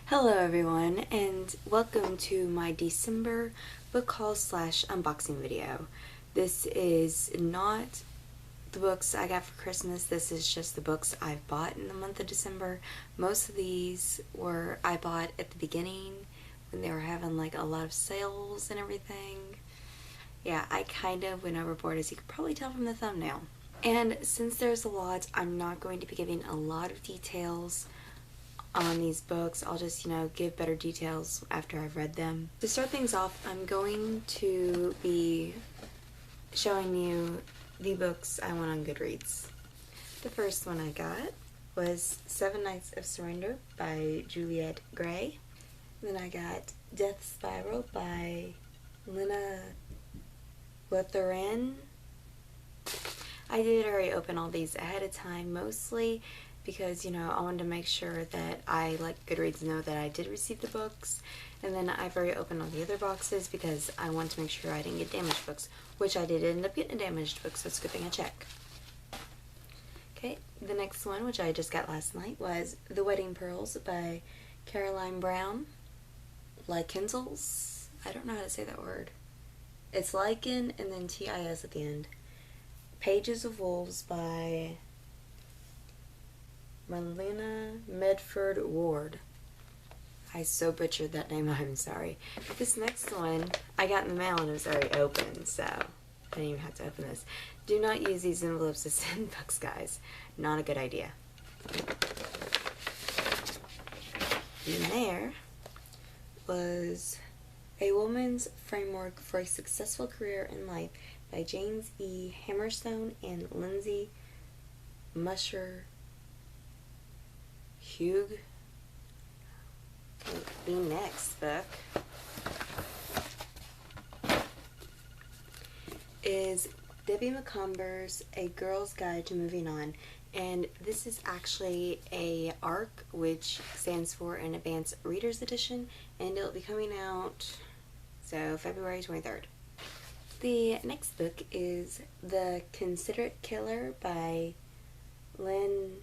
Hello everyone, and welcome to my December book haul slash unboxing video. This is not the books I got for Christmas. This is just the books I've bought in the month of December. Most of these I bought at the beginning when they were having like a lot of sales and everything. Yeah, I kind of went overboard, as you could probably tell from the thumbnail. And since there's a lot, I'm not going to be giving a lot of details on these books. I'll just, give better details after I've read them. To start things off, I'm going to be showing you the books I went on Goodreads. The first one I got was 7 Nights of Surrender by Juliet Gray. Then I got Death Spiral by Lena Wetherén. I did already open all these ahead of time, mostly because, I wanted to make sure that I let Goodreads know that I did receive the books. And then I've already opened all the other boxes because I wanted to make sure I didn't get damaged books, which I did end up getting a damaged book, so it's a good thing I check. Okay, the next one, which I just got last night, was The Wedding Pearls by Caroline Brown. Lycenzels? I don't know how to say that word. It's lichen and then T-I-S at the end. Pages of Wolves by Marlena Medford Ward. I so butchered that name, I'm sorry. This next one I got in the mail and it was already open, so I didn't even have to open this. Do not use these envelopes to send books, guys. Not a good idea. And there was A Woman's Framework for a Successful Career in Life by James E. Hammerstone and Lindsay Musher Hugh. The next book is Debbie Macomber's A Girl's Guide to Moving On, and this is actually a ARC, which stands for an Advanced Reader's Edition, and it'll be coming out February 23rd. The next book is The Considerate Killer by Lynn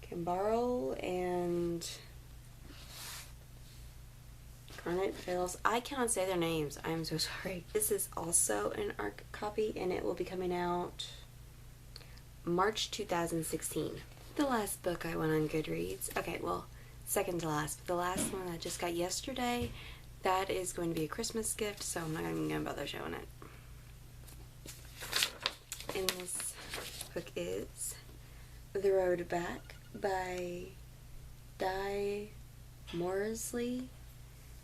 Cambarro and Garnet Fails. I cannot say their names. I am so sorry. This is also an ARC copy, and it will be coming out March 2016. The last book I went on Goodreads. Okay, well, second to last. The last one I just got yesterday. That is going to be a Christmas gift, so I'm not even going to bother showing it. And this book is The Road Back by Di Morsley.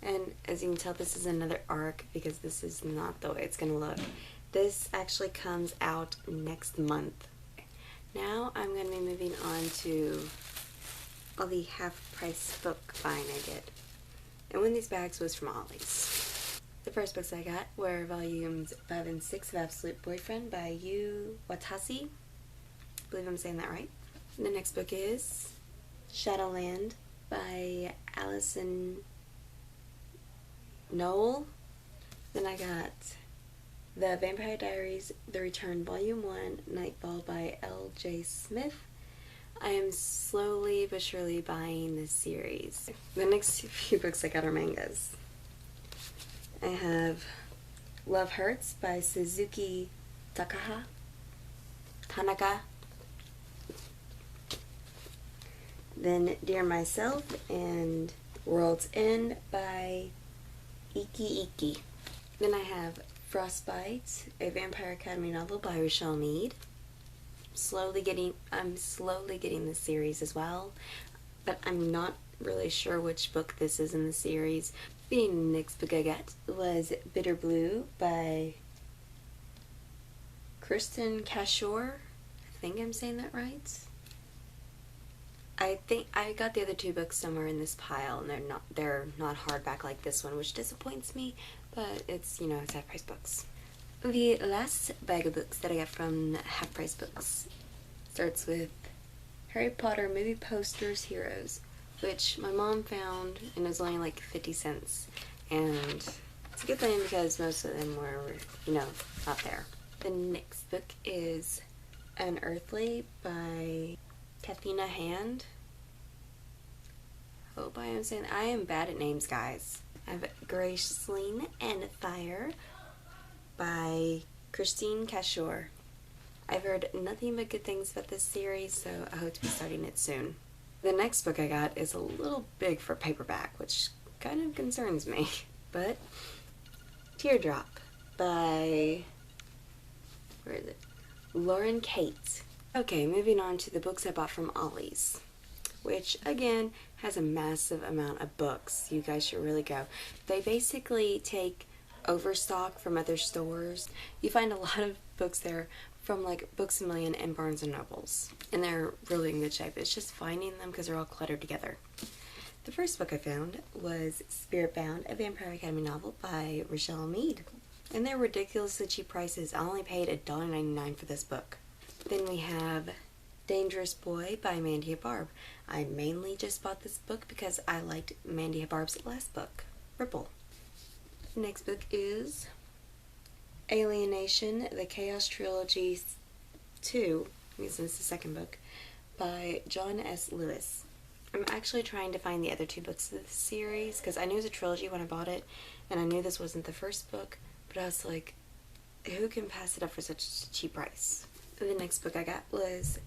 And as you can tell, this is another ARC because this is not the way it's going to look. This actually comes out next month. Now I'm going to be moving on to all the half-price book buying I did. And one of these bags was from Ollie's. The first books I got were volumes 5 and 6 of Absolute Boyfriend by Yu Watasi. I believe I'm saying that right. The next book is Shadowland by Allison Noel. Then I got The Vampire Diaries, The Return, Volume 1, Nightfall by L.J. Smith. I am slowly but surely buying this series. The next few books I got are mangas. I have Love Hurts by Suzuki Tanaka. Then Dear Myself and World's End by Iki Iki. Then I have Frostbite, a Vampire Academy novel by Rochelle Mead. I'm slowly getting this series as well, but I'm not really sure which book this is in the series. The next book I got was Bitter Blue by Kristen Cashore. I think I'm saying that right. I think I got the other two books somewhere in this pile, and they're not hardback like this one, which disappoints me, but it's, it's half-price books. The last bag of books that I got from Half Price Books starts with Harry Potter Movie Posters Heroes, which my mom found, and it was only like 50 cents. And it's a good thing because most of them were, not there. The next book is Unearthly by Kathina Hand. hope I am saying, I am bad at names, guys. I have Graceling and Fire by Christine Cashore. I've heard nothing but good things about this series, so I hope to be starting it soon. The next book I got is a little big for paperback, which kind of concerns me. But Teardrop by, where is it? Lauren Kate. Okay, moving on to the books I bought from Ollie's, which again has a massive amount of books. You guys should really go. They basically take overstock from other stores. You find a lot of books there from like Books A Million and Barnes and Nobles, and they're really in good shape. It's just finding them because they're all cluttered together. The first book I found was Spirit Bound, a Vampire Academy novel by Rochelle Mead, and they're ridiculously cheap prices. I only paid $1.99 for this book. Then we have Dangerous Boy by Mandy Barb. I mainly just bought this book because I liked Mandy Barb's last book, Ripple. The next book is Alienation, the Chaos Trilogy 2, this is the second book, by John S. Lewis. I'm actually trying to find the other two books of this series, because I knew it was a trilogy when I bought it, and I knew this wasn't the first book, but I was like, who can pass it up for such a cheap price? The next book I got was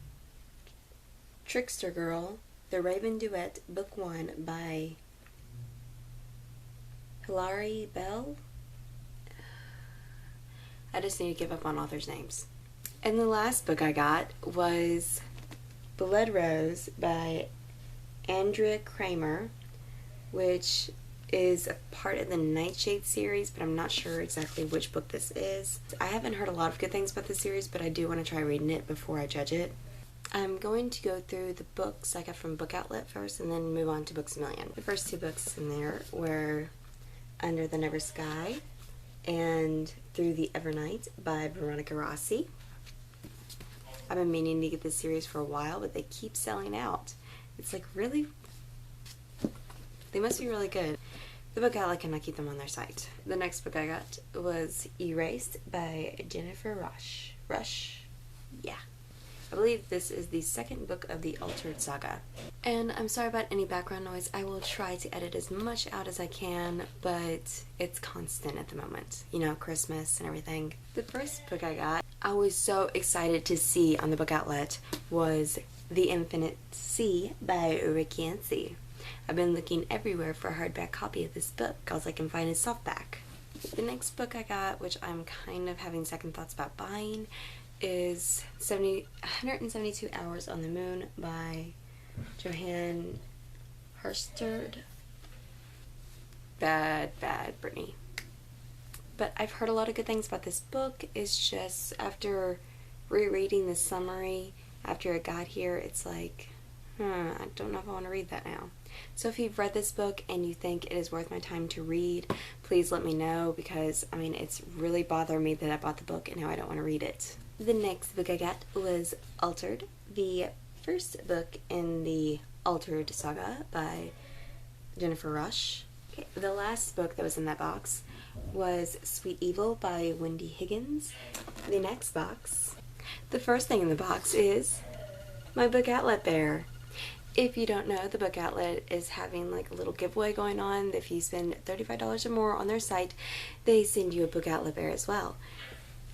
Trickster Girl, The Raven Duet, Book 1 by Hilary Bell. I just need to give up on authors' names. And the last book I got was Blood Rose by Andrea Kramer, which is a part of the Nightshade series, but I'm not sure exactly which book this is. I haven't heard a lot of good things about this series, but I do want to try reading it before I judge it. I'm going to go through the books I got from Book Outlet first and then move on to Books A Million. The first two books in there were Under the Never Sky and Through the Evernight by Veronica Rossi. I've been meaning to get this series for a while, but they keep selling out. It's like, really? They must be really good. The Book Outlet cannot keep them on their site. The next book I got was Erased by Jennifer Rush. Rush? Yeah. I believe this is the second book of the Altered Saga. And I'm sorry about any background noise. I will try to edit as much out as I can, but it's constant at the moment. You know, Christmas and everything. The first book I got, I was so excited to see on the Book Outlet, was The Infinite Sea by Rick Yancey. I've been looking everywhere for a hardback copy of this book because I can find a softback. The next book I got, which I'm kind of having second thoughts about buying, is 172 Hours on the Moon by Johann Hersterd. Bad, Brittany. But I've heard a lot of good things about this book. It's just, after rereading the summary, after it got here, it's like, I don't know if I want to read that now. So if you've read this book and you think it is worth my time to read, please let me know, because, I mean, it's really bothering me that I bought the book and now I don't want to read it. The next book I got was Altered, the first book in the Altered Saga by Jennifer Rush. Okay, the last book that was in that box was Sweet Evil by Wendy Higgins. The next box, the first thing in the box is my Book Outlet bear. If you don't know, the Book Outlet is having like a little giveaway going on. If you spend $35 or more on their site, they send you a Book Outlet bear as well.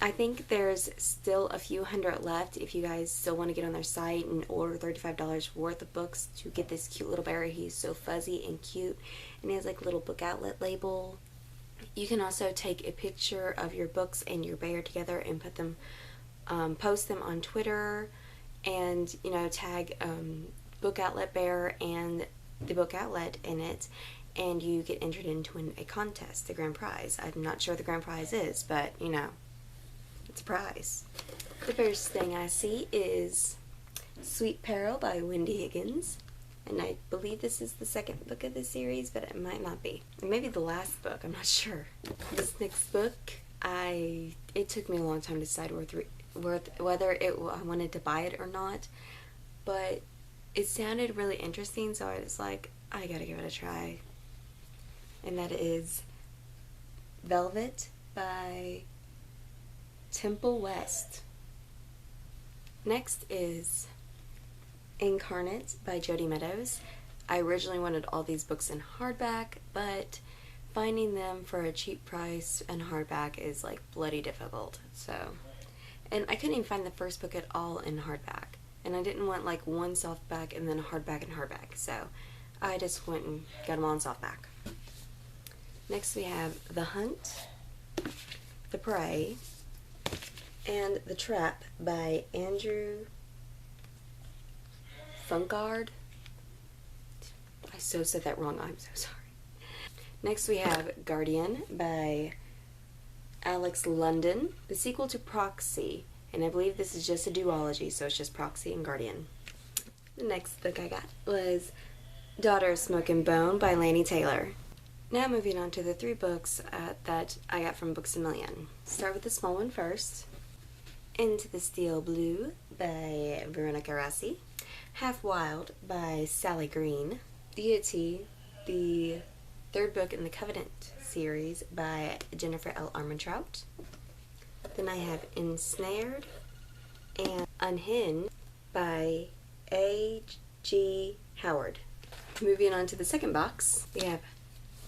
I think there's still a few hundred left if you guys still want to get on their site and order $35 worth of books to get this cute little bear. He's so fuzzy and cute, and he has like a little Book Outlet label. You can also take a picture of your books and your bear together and put them, post them on Twitter, and, you know, tag Book Outlet Bear and the Book Outlet in it, and you get entered into a contest, the grand prize. I'm not sure what the grand prize is, but, you know, it's a prize. The first thing I see is Sweet Peril by Wendy Higgins, and I believe this is the second book of the series, but it might not be. It may be the last book, I'm not sure. This next book, it took me a long time to decide whether I wanted to buy it or not, but it sounded really interesting, so I was like, I gotta give it a try. And that is Velvet by Temple West. Next is Incarnate by Jody Meadows. I originally wanted all these books in hardback, but finding them for a cheap price in hardback is like bloody difficult. So, and I couldn't even find the first book at all in hardback, and I didn't want like one softback and then a hardback and hardback, so I just went and got them all in softback. Next we have The Hunt, The Prey, and The Trap by Andrew Funkard. I so said that wrong, I'm so sorry. Next we have Guardian by Alex London, the sequel to Proxy, and I believe this is just a duology, so it's just Proxy and Guardian. The next book I got was Daughter of Smoke and Bone by Laini Taylor. Now moving on to the 3 books that I got from Books A Million. Start with the small one first. Into the Steel Blue by Veronica Rossi. Half Wild by Sally Green. Deity, the 3rd book in the Covenant series by Jennifer L. Armentrout. Then I have Ensnared and Unhinged by A.G. Howard. Moving on to the second box, we have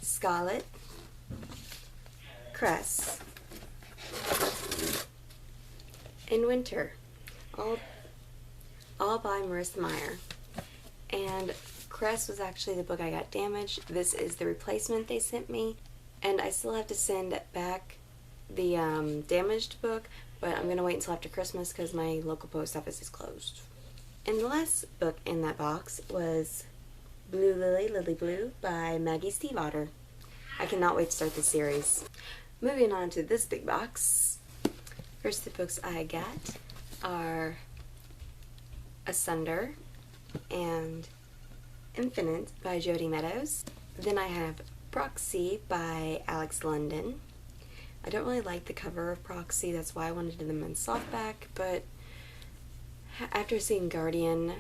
Scarlet, Cress, and Winter, all by Marissa Meyer. And Cress was actually the book I got damaged. This is the replacement they sent me, and I still have to send back the damaged book, but I'm going to wait until after Christmas because my local post office is closed. And the last book in that box was Blue Lily, Lily Blue by Maggie Stiefvater. I cannot wait to start this series. Moving on to this big box. First, the books I got are Asunder and Infinite by Jodi Meadows. Then I have Proxy by Alex London. I don't really like the cover of Proxy, that's why I wanted them in softback, but after seeing Guardian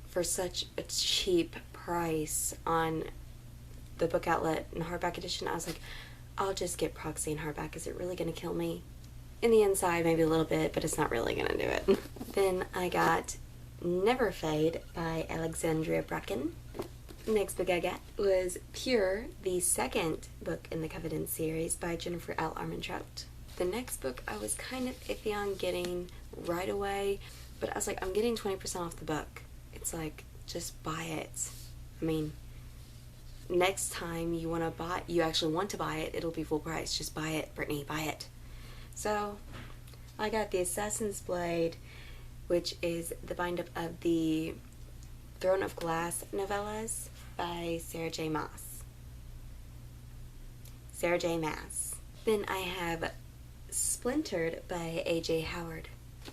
for such a cheap price on the book outlet in hardback edition, I was like, I'll just get Proxy in hardback. Is it really going to kill me? In the inside, maybe a little bit, but it's not really going to do it. Then I got Never Fade by Alexandria Bracken. Next book I got was Pure, the 2nd book in the Covenant series by Jennifer L. Armentrout. The next book I was kind of iffy on getting right away, but I was like, I'm getting 20% off the book. It's like, just buy it. I mean, next time you actually want to buy it, it'll be full price. Just buy it, Brittany, buy it. So, I got the Assassin's Blade, which is the bind-up of the Throne of Glass novellas by Sarah J. Maas. Then I have Splintered by A.J. Howard.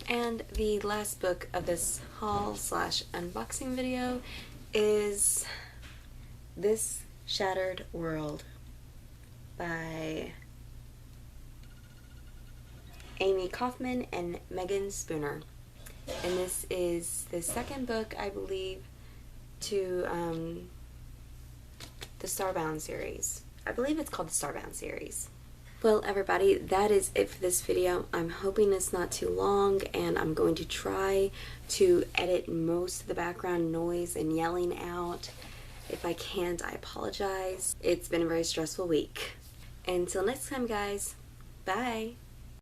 And the last book of this haul/unboxing video is This Shattered World by Amy Kaufman and Megan Spooner. And this is the 2nd book, I believe, to the Starbound series. I believe it's called the Starbound series. Well, everybody, that is it for this video. I'm hoping it's not too long, and I'm going to try to edit most of the background noise and yelling out. If I can't, I apologize. It's been a very stressful week. Until next time, guys. Bye.